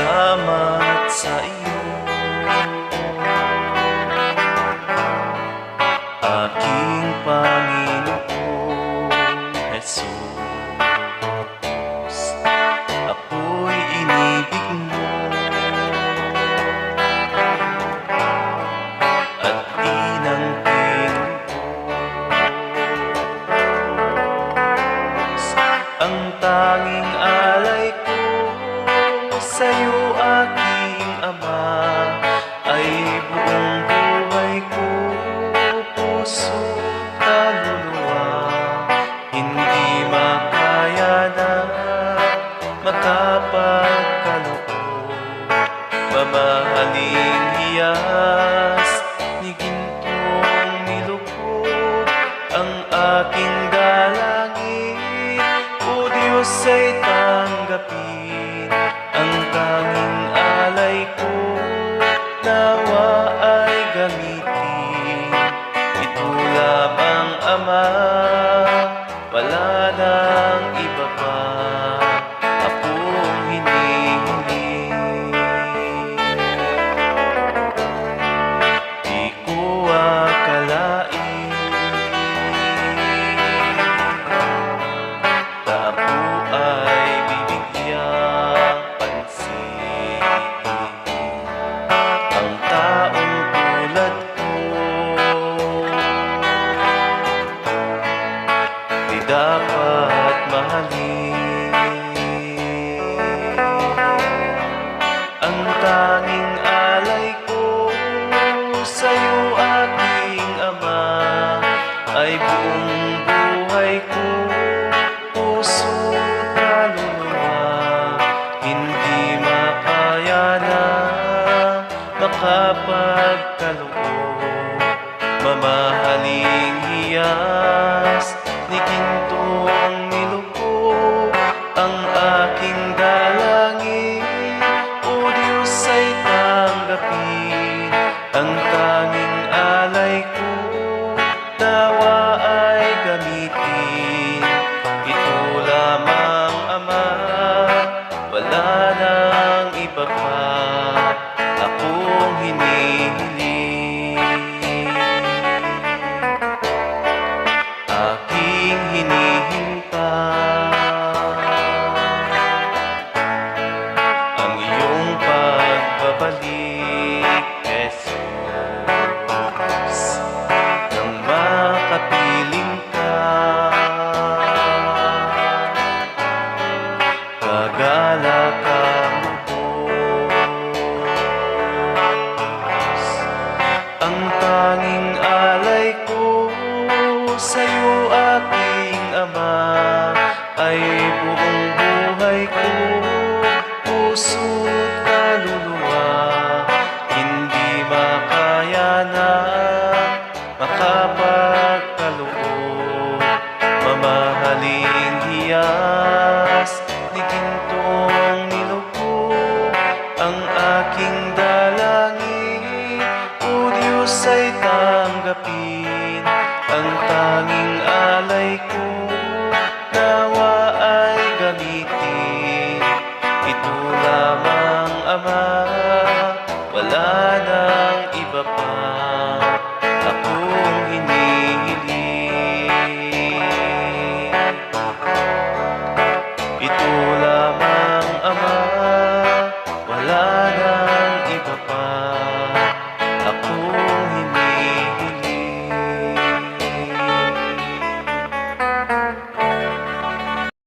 Salamat sa iyo, aking Panginoong Jesus. Ako'y inibig mo at inangking lubos. Ang tanging alay ko sa'yo, aking Ama, ay buong buhay ko, puso, kaluluwa. Hindi makaya na makapagkaloob, mamahaling hiyas ni gintong nilubog. Ang aking dalangin, O Diyos, ay tanggapin. Ang tanging alay ko, nawa ay gamitin. Ito lamang, Ama, wala nang iba pa akong hinihiling. Di ko akalain na ako ay bibigyang pansin. Ang taong tulad ko di dapat mahalin. Ang tanging alay ko sa'yo, aking Ama, ay buong buhay ko, puso, kaluluwa. Hindi makaya na makapagkaloob, mamahaling hiyas ni gintong nilubog. Ang aking dalangin, O Diyos, ay tanggapin. Ang tanging alay ko, nawa ay gamitin. Ito lamang, Ama, wala nang iba pa akong hinihiling. Aking hinihintay ang iyong pagbabalik, Jesus. Nang makapiling ka, kagala kang lubos. Ang tanging alay ko sa'yo, aking Ama, ay buong buhay ko, puso't kaluluwa. Hindi makaya na makapagkaloob, mamahaling hiyas ni gintong nilubog. Ang aking dalangin, O Diyos, ay tanggapin. Ang tanging alay ko, nawa ay gamitin. Ito lamang, Ama, wala nang iba pa akong hinihiling.